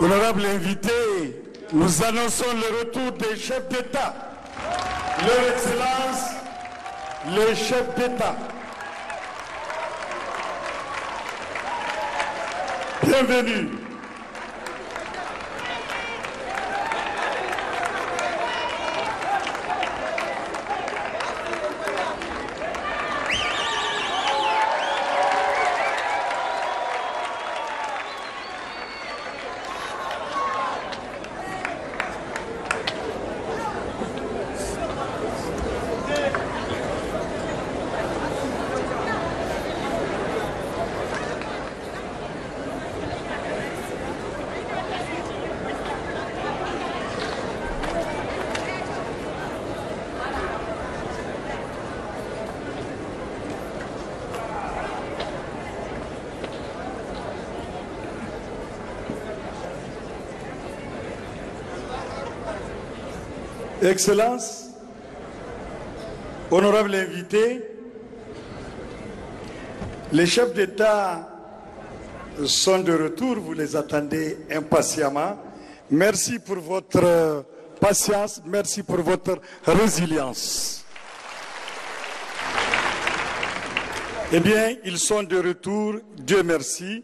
Honorables invités, nous annonçons le retour des chefs d'État. Leur Excellence, les chefs d'État. Bienvenue. Excellences, honorables invités, les chefs d'État sont de retour, vous les attendez impatiemment. Merci pour votre patience, merci pour votre résilience. Eh bien, ils sont de retour, Dieu merci.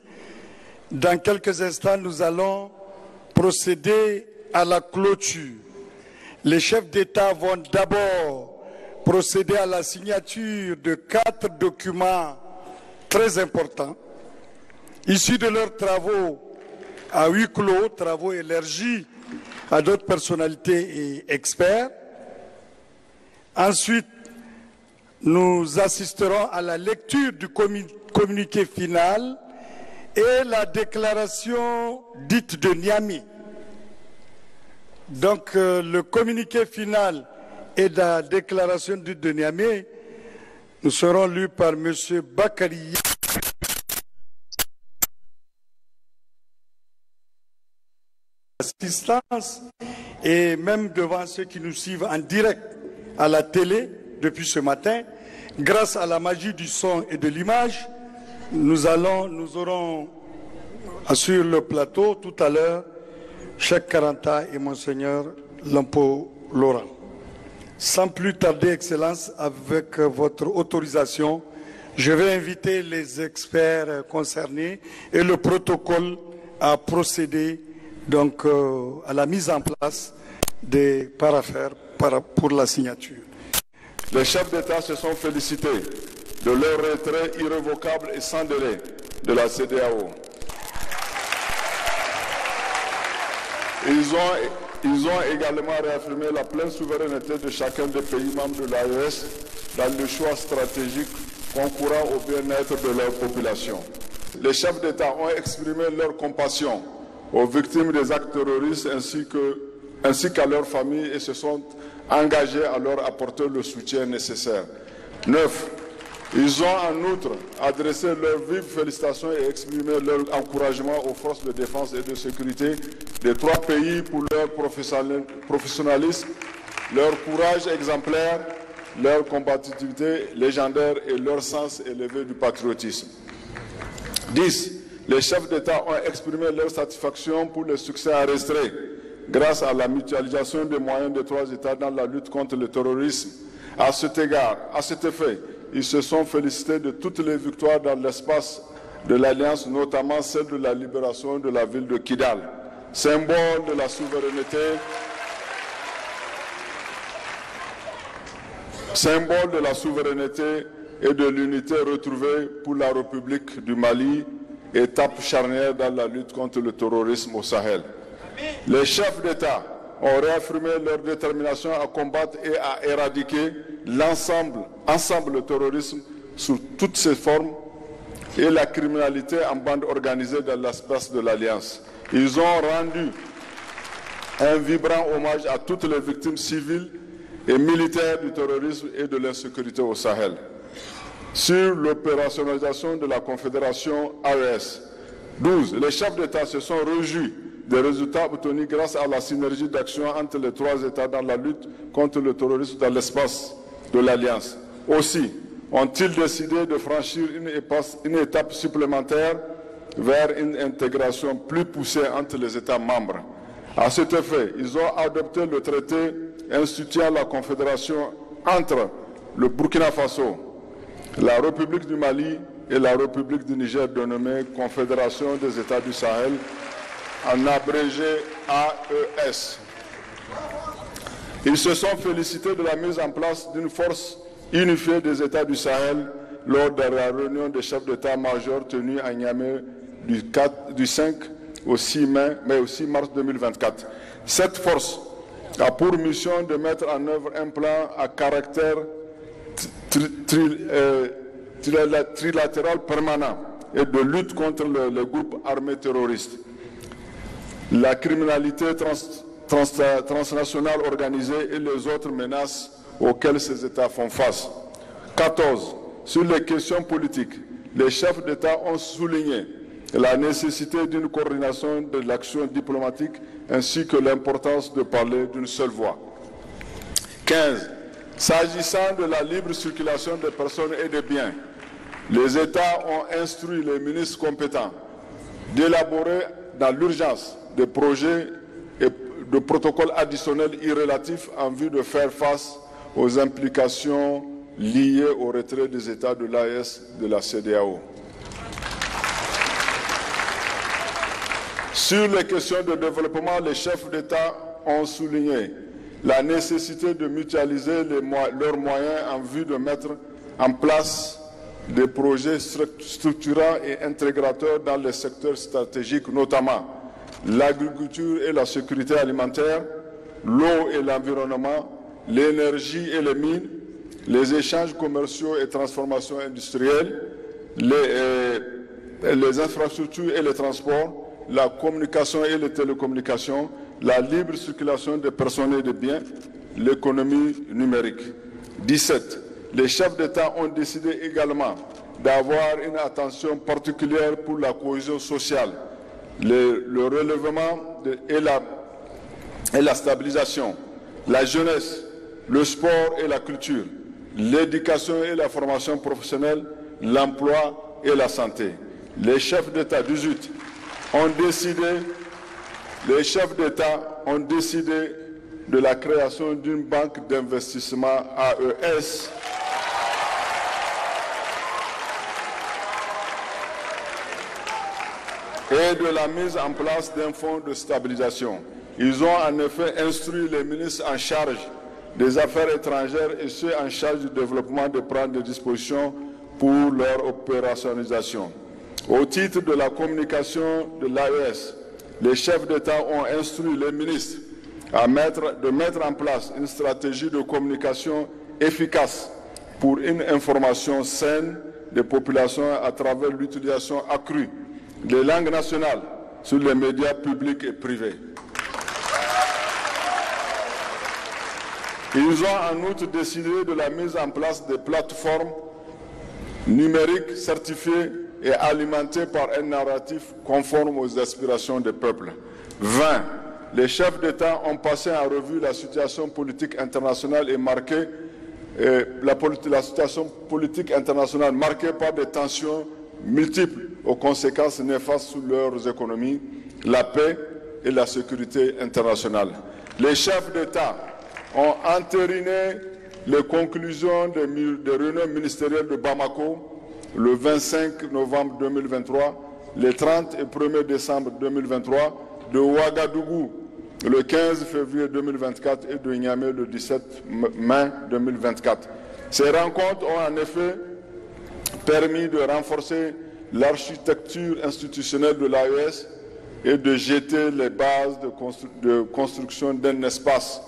Dans quelques instants, nous allons procéder à la clôture. Les chefs d'État vont d'abord procéder à la signature de 4 documents très importants, issus de leurs travaux à huis clos, travaux élargis à d'autres personnalités et experts. Ensuite, nous assisterons à la lecture du communiqué final et la déclaration dite de Niamey. Donc, le communiqué final et la déclaration dite de Niamey nous seront lus par M. Bakari. Assistance et même devant ceux qui nous suivent en direct à la télé depuis ce matin, grâce à la magie du son et de l'image, nous aurons sur le plateau tout à l'heure Cheikh Karanta et Monseigneur Lampo Laurent. Sans plus tarder, Excellence, avec votre autorisation, je vais inviter les experts concernés et le protocole à procéder donc à la mise en place des paraphères pour la signature. Les chefs d'État se sont félicités de leur retrait irrévocable et sans délai de la CEDEAO. Ils ont également réaffirmé la pleine souveraineté de chacun des pays membres de l'AES dans le choix stratégique concourant au bien-être de leur population. Les chefs d'État ont exprimé leur compassion aux victimes des actes terroristes ainsi qu'à leurs familles et se sont engagés à leur apporter le soutien nécessaire. 9. Ils ont en outre adressé leurs vives félicitations et exprimé leur encouragement aux forces de défense et de sécurité des 3 pays pour leur professionnalisme, leur courage exemplaire, leur combativité légendaire et leur sens élevé du patriotisme. 10. Les chefs d'État ont exprimé leur satisfaction pour le succès enregistré grâce à la mutualisation des moyens des 3 États dans la lutte contre le terrorisme. À cet égard, à cet effet, ils se sont félicités de toutes les victoires dans l'espace de l'Alliance, notamment celle de la libération de la ville de Kidal, symbole de la souveraineté et de l'unité retrouvée pour la République du Mali, étape charnière dans la lutte contre le terrorisme au Sahel. Les chefs d'État ont réaffirmé leur détermination à combattre et à éradiquer ensemble le terrorisme sous toutes ses formes et la criminalité en bande organisée dans l'espace de l'Alliance. Ils ont rendu un vibrant hommage à toutes les victimes civiles et militaires du terrorisme et de l'insécurité au Sahel. Sur l'opérationnalisation de la Confédération AES, 12. Les chefs d'État se sont réjouis des résultats obtenus grâce à la synergie d'action entre les 3 États dans la lutte contre le terrorisme dans l'espace de l'Alliance. Aussi, ont-ils décidé de franchir une étape supplémentaire vers une intégration plus poussée entre les États membres. À cet effet, ils ont adopté le traité instituant la confédération entre le Burkina Faso, la République du Mali et la République du Niger, dénommée Confédération des États du Sahel, en abrégé AES. Ils se sont félicités de la mise en place d'une force unifiée des États du Sahel lors de la réunion des chefs d'état-major tenue à Niamey du 5 au 6 mars 2024. Cette force a pour mission de mettre en œuvre un plan à caractère trilatéral permanent et de lutte contre les groupes armés terroristes, la criminalité transnationale organisée et les autres menaces auxquelles ces États font face. 14. Sur les questions politiques, les chefs d'État ont souligné la nécessité d'une coordination de l'action diplomatique ainsi que l'importance de parler d'une seule voix. 15. S'agissant de la libre circulation des personnes et des biens, les États ont instruit les ministres compétents d'élaborer dans l'urgence des projets et de protocoles additionnels irrélatifs en vue de faire face aux implications liées au retrait des États de l'AES de la CEDEAO. Sur les questions de développement, les chefs d'État ont souligné la nécessité de mutualiser leurs moyens en vue de mettre en place des projets structurants et intégrateurs dans les secteurs stratégiques, notamment l'agriculture et la sécurité alimentaire, l'eau et l'environnement, l'énergie et les mines, les échanges commerciaux et transformations industrielles, les infrastructures et les transports, la communication et les télécommunications, la libre circulation des personnes et des biens, l'économie numérique. 17. Les chefs d'État ont décidé également d'avoir une attention particulière pour la cohésion sociale, le relèvement et la stabilisation, la jeunesse, le sport et la culture, l'éducation et la formation professionnelle, l'emploi et la santé. Les chefs d'État 18 ont décidé de la création d'une banque d'investissement AES et de la mise en place d'un fonds de stabilisation. Ils ont en effet instruit les ministres en charge des affaires étrangères et ceux en charge du développement de prendre des dispositions pour leur opérationnalisation. Au titre de la communication de l'AES, les chefs d'État ont instruit les ministres de mettre en place une stratégie de communication efficace pour une information saine des populations à travers l'utilisation accrue des langues nationales sur les médias publics et privés. Ils ont en outre décidé de la mise en place de plateformes numériques certifiées et alimentées par un narratif conforme aux aspirations des peuples. 20. Les chefs d'État ont passé en revue la situation politique internationale et marqué la situation politique internationale marquée par des tensions multiples aux conséquences néfastes sur leurs économies, la paix et la sécurité internationale. Les chefs d'État ont entériné les conclusions des réunions ministérielles de Bamako le 25 novembre 2023, le 30 et 1er décembre 2023, de Ouagadougou le 15 février 2024 et de Niamey le 17 mai 2024. Ces rencontres ont en effet permis de renforcer l'architecture institutionnelle de l'AES et de jeter les bases de construction d'un espace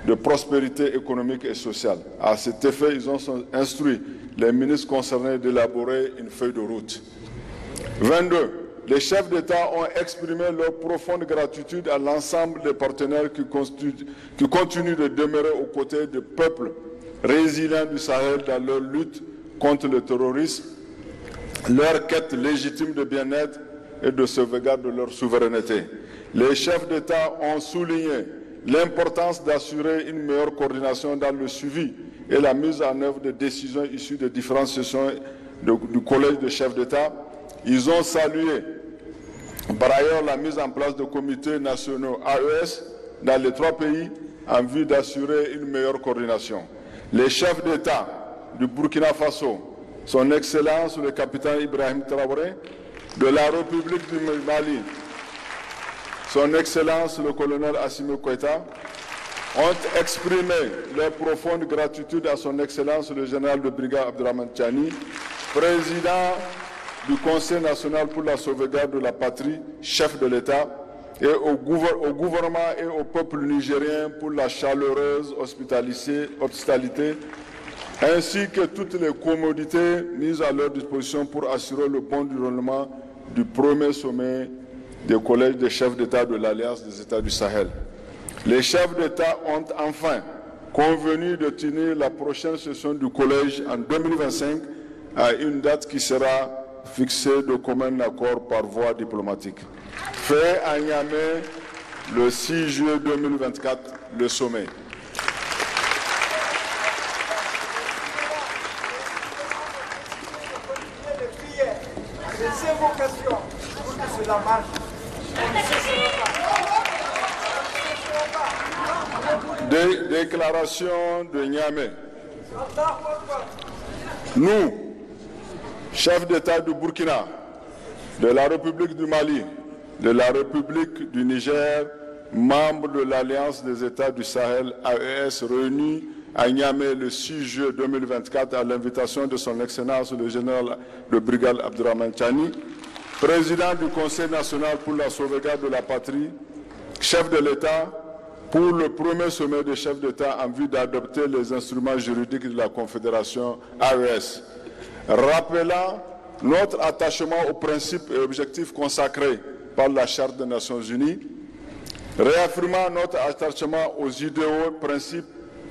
de prospérité économique et sociale. À cet effet, ils ont instruit les ministres concernés d'élaborer une feuille de route. 22. Les chefs d'État ont exprimé leur profonde gratitude à l'ensemble des partenaires qui continuent de demeurer aux côtés des peuples résilients du Sahel dans leur lutte contre le terrorisme, leur quête légitime de bien-être et de sauvegarde de leur souveraineté. Les chefs d'État ont souligné l'importance d'assurer une meilleure coordination dans le suivi et la mise en œuvre des décisions issues des différentes sessions du Collège des chefs d'État. Ils ont salué Par ailleurs, la mise en place de comités nationaux AES dans les 3 pays en vue d'assurer une meilleure coordination. Les chefs d'État du Burkina Faso, son Excellence le capitaine Ibrahim Traoré, de la République du Mali, son Excellence le colonel Assimi Goïta, ont exprimé leur profonde gratitude à son Excellence le général de brigade Abdourahmane Tiani, président du Conseil national pour la sauvegarde de la patrie, chef de l'État, et au gouvernement et au peuple nigérien pour la chaleureuse hospitalité, ainsi que toutes les commodités mises à leur disposition pour assurer le bon déroulement du premier sommet des collèges des chefs d'État de l'Alliance des États du Sahel. Les chefs d'État ont enfin convenu de tenir la prochaine session du collège en 2025 à une date qui sera fixée de commun accord par voie diplomatique. Fait à Niamey le 6 juillet 2024, le sommet. Déclaration de Niamey. Nous, chefs d'État du Burkina, de la République du Mali, de la République du Niger, membres de l'Alliance des États du Sahel AES, réunis à Niamey le 6 juillet 2024 à l'invitation de son Excellence le général de brigade Abdourahmane Tiani, président du Conseil national pour la sauvegarde de la patrie, chef de l'État, pour le premier sommet des chefs d'État en vue d'adopter les instruments juridiques de la Confédération AES, rappelant notre attachement aux principes et objectifs consacrés par la Charte des Nations Unies, réaffirmant notre attachement aux idéaux, principes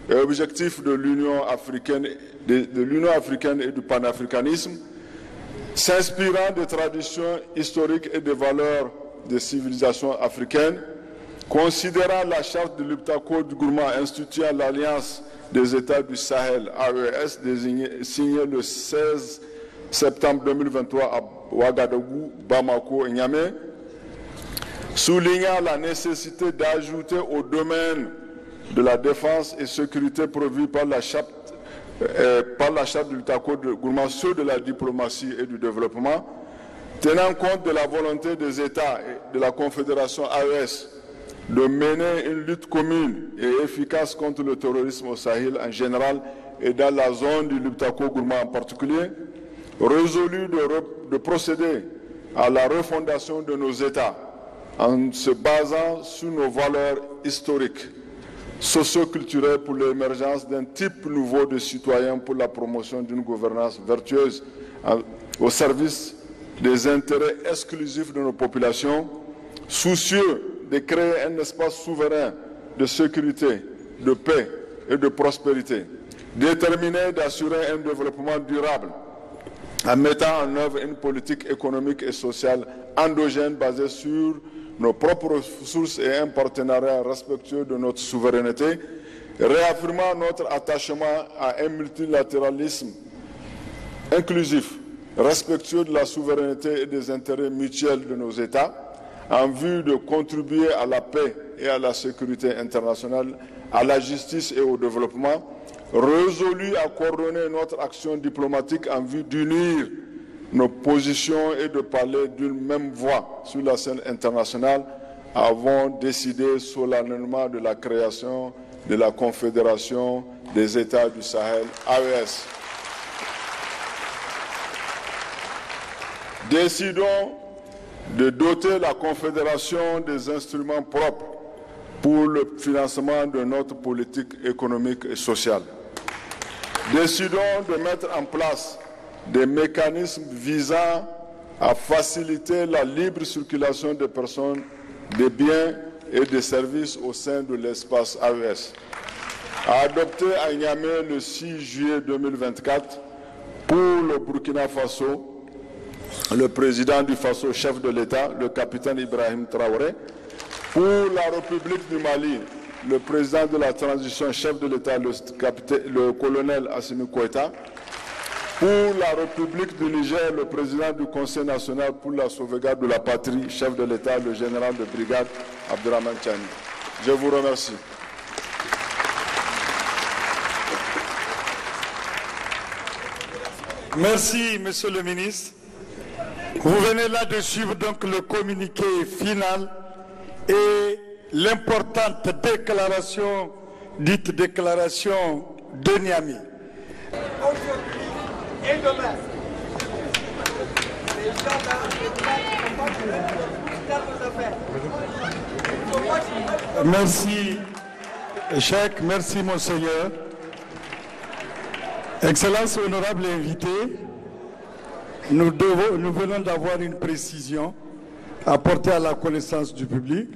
et objectifs de l'Union africaine, et du panafricanisme, s'inspirant des traditions historiques et des valeurs des civilisations africaines, considérant la charte de l'Uptako du Gourma instituant l'Alliance des États du Sahel, AES, signée le 16 septembre 2023 à Ouagadougou, Bamako et Niamey, soulignant la nécessité d'ajouter au domaine de la défense et sécurité prévue par la charte de l'Uptako du Gourma ceux de la diplomatie et du développement, tenant compte de la volonté des États et de la Confédération AES de mener une lutte commune et efficace contre le terrorisme au Sahel en général et dans la zone du Luptako-Gourma en particulier, résolu de procéder à la refondation de nos États en se basant sur nos valeurs historiques, socio-culturelles pour l'émergence d'un type nouveau de citoyens pour la promotion d'une gouvernance vertueuse au service des intérêts exclusifs de nos populations, soucieux de créer un espace souverain de sécurité, de paix et de prospérité, déterminé d'assurer un développement durable en mettant en œuvre une politique économique et sociale endogène basée sur nos propres ressources et un partenariat respectueux de notre souveraineté, réaffirmant notre attachement à un multilatéralisme inclusif, respectueux de la souveraineté et des intérêts mutuels de nos États, en vue de contribuer à la paix et à la sécurité internationale, à la justice et au développement, résolu à coordonner notre action diplomatique en vue d'unir nos positions et de parler d'une même voix sur la scène internationale, avons décidé solennellement de la création de la Confédération des États du Sahel, AES. Décidons de doter la Confédération des instruments propres pour le financement de notre politique économique et sociale. Décidons de mettre en place des mécanismes visant à faciliter la libre circulation des personnes, des biens et des services au sein de l'espace AES. Adopté à Niamey le 6 juillet 2024 pour le Burkina Faso, le président du Faso, chef de l'État, le capitaine Ibrahim Traoré. Pour la République du Mali, le président de la transition, chef de l'État, le colonel Assimi Goïta. Pour la République du Niger, le président du Conseil national pour la sauvegarde de la patrie, chef de l'État, le général de brigade, Abdurrahman Tchani. Je vous remercie. Merci, Monsieur le ministre. Vous venez là de suivre donc le communiqué final et l'importante déclaration, dite déclaration de Niamey. Et demain, merci, Cheikh, merci, Monseigneur. Excellence, honorable invité, nous venons d'avoir une précision apportée à la connaissance du public.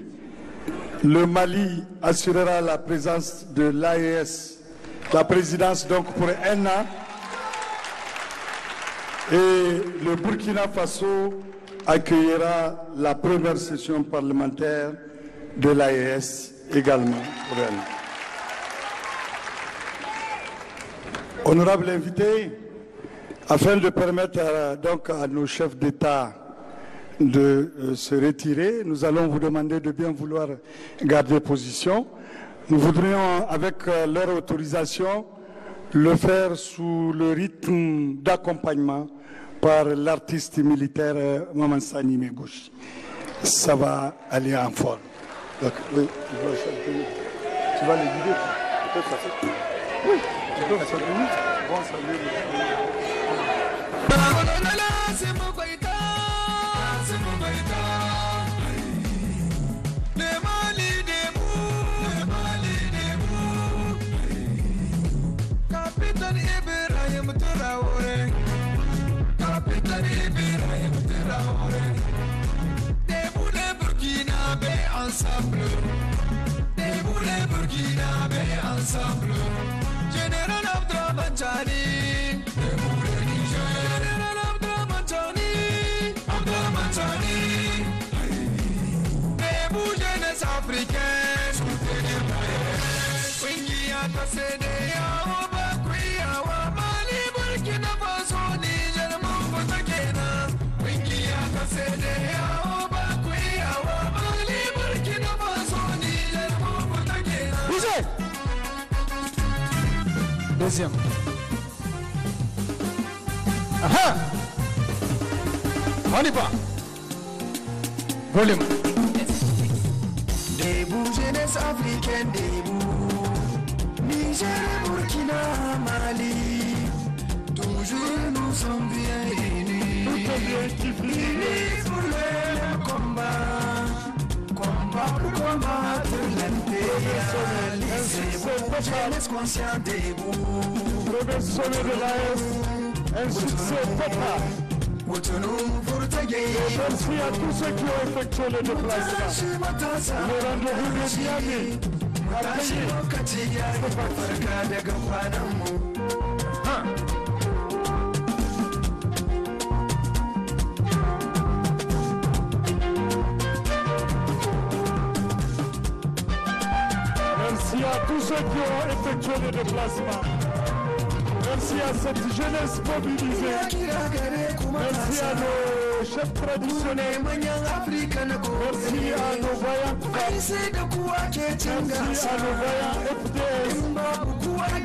Le Mali assurera la présence de l'AES, la présidence donc pour 1 an. Et le Burkina Faso accueillera la première session parlementaire de l'AES également pour elle. Honorable invité, afin de permettre donc à nos chefs d'État de se retirer, nous allons vous demander de bien vouloir garder position. Nous voudrions, avec leur autorisation, le faire sous le rythme d'accompagnement par l'artiste militaire Maman Sani Megouchi. Ça va aller en forme. Donc, oui, tu vas les guider. Oui, tu peux faire bon salut. Ensemble, Général Abdurrahman Tchani, Général Abdurrahman Tchani, Abdurrahman Tchani, debout jeunesse africaine, soutenez l'AES, Wingia Tassédéa, Obakuya, Mali, Burkina Faso, Niger, Mokota Kena, Wingia Tassédéa, Obakuya, Mali, Burkina Faso, Niger, Mokota Kena. Deuxième. Aha! On y va. Volume. Debout, jeunesse africaine, debout. Niger, Burkina, Mali. Toujours nous sommes bien unis. Unis pour le combat. Combat pour combattre l'impérialisme. Jeunesse consciente debout. Premier sommet de l'AES, un succès total. Merci à tous ceux qui ont effectué le déplacement. Le rendez-vous de Niamey. Merci à tous ceux qui ont effectué le déplacement. Merci à cette jeunesse mobilisée. Merci à nos chefs traditionnels. Merci à nos voyants Merci à nos voyants FDS.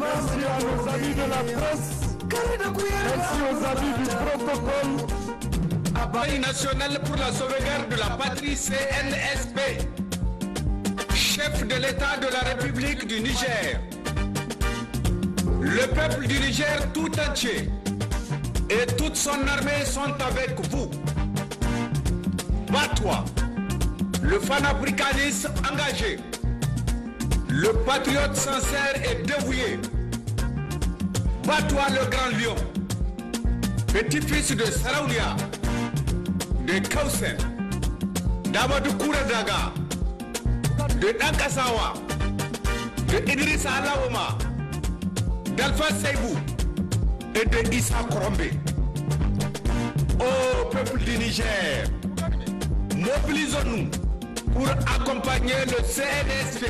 Merci à nos amis de la presse. Merci aux amis du protocole. Conseil national pour la sauvegarde de la patrie CNSP. Chef de l'État de la République du Niger. Le peuple du Niger tout entier et toute son armée sont avec vous. Bat-toi, le panafricaniste engagé, le patriote sincère et dévoué. Bat-toi le grand lion, petit-fils de Saraoulia, de Kausen, d'Amadou Kouradaga, de Dankasawa, de Idrissa Alaouma, d'Alpha Seibou et de Issa Korombe. Ô peuple du Niger, mobilisons-nous pour accompagner le CNSP,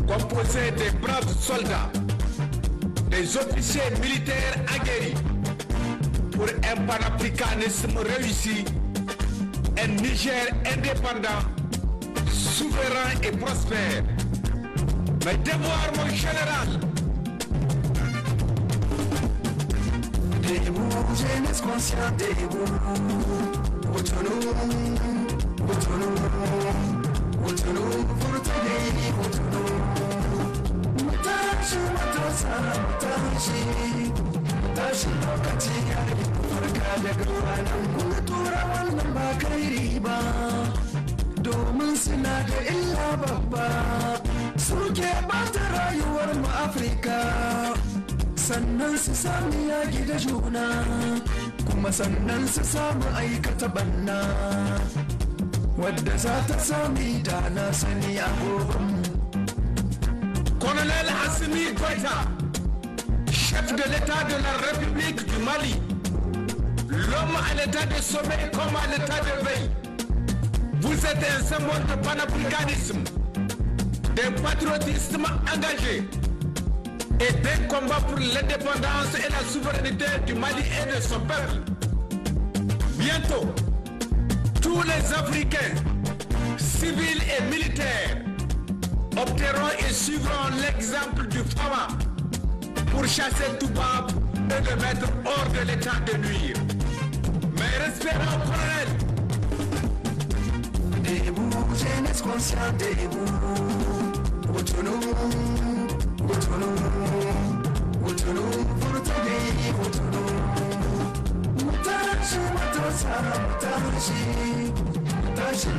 composé des braves soldats, des officiers militaires aguerris, pour un panafricanisme réussi, un Niger indépendant, souverain et prospère. Mes devoirs, mon général. Debout, jeunesse consciente, debout. Autonou, pour te dire, autonou. Mutashi, mutashi, lokaci ya yi farka daga ranar kuma tura wannan ba kai ba. Domin suna da illa babba, suke bata rayuwar mu Afirka. Sannan su sami yaki da juna, kuma sannan su samu aikata banna, wadda za ta sami da na sani a gobanmu. Colonel Assimi Goïta, chef de l'État de la République du Mali, l'homme à l'état de sommeil comme à l'état de veille. Vous êtes un symbole de panafricanisme, d'un patriotisme engagé et d'un combat pour l'indépendance et la souveraineté du Mali et de son peuple. Bientôt, tous les Africains, civils et militaires, opteront et suivront l'exemple du Fama pour chasser Toubab et le mettre hors de l'état de nuire. Mais respirons, colonel. Debout, jeunesse consciente, debout. Autonou, pour te dire, autonou. Mutashi,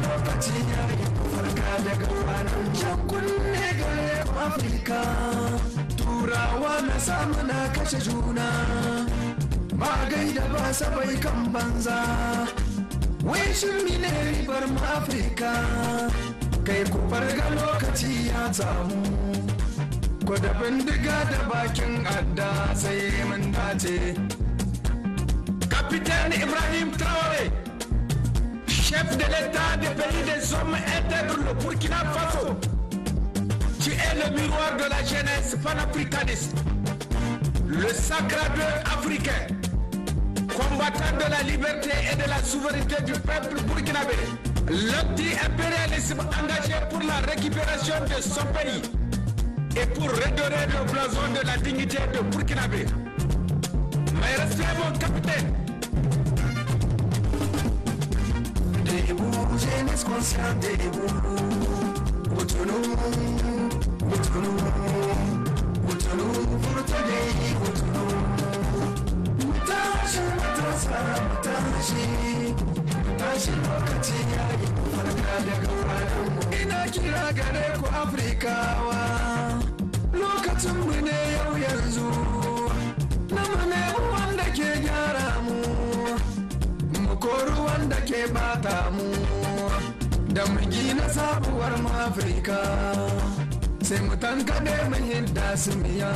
lokaci ya yi farka daga ranar. Jan kunne gare ku Afirka, turawa na samu na kashe juna. Magai da ba sabai kan banza, wai shirmi ne ribar mu Afirka. Kai ku farga lokaci ya samu, gwada bindiga da bakin adda sai mun dace. Capitaine Ibrahim Traoré, chef de l'État des pays des hommes intègres, le Burkina Faso. Tu es le miroir de la jeunesse panafricaniste, le sacre africain, combattant de la liberté et de la souveraineté du peuple burkinabé, l'anti-impérialisme engagé pour la récupération de son pays et pour redorer le blason de la dignité de Burkinabé. Mais restez mon capitaine. Debout, jeunesse consciente, debout. Autonou, pour te dire, autonou. Mutashi, lokaci ya yi farka daga ranar. Ina kira gare ku Afrikawa, lokacinmu ne yau yanzu. Na mu nemi wanda ke gyara mu kori wanda ke bata mu, da mu gina sabuwar mu Afirka. Sai mu tankade mu hidda su miya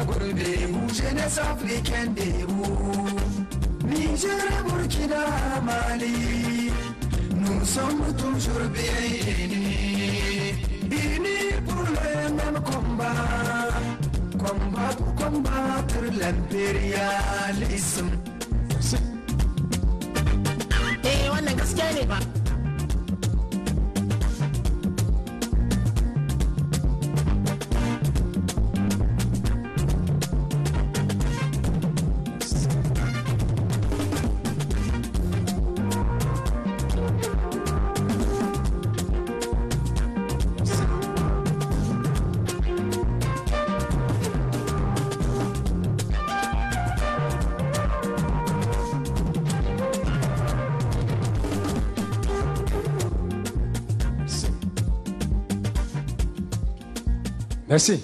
gurbe mu jeunesse africaine debout. Niger, Burkina, Mali, nous sommes toujours bien unis pour le même combat. Combat pour combattre l'impérialisme. Wannan gaskiya ne ba. Merci.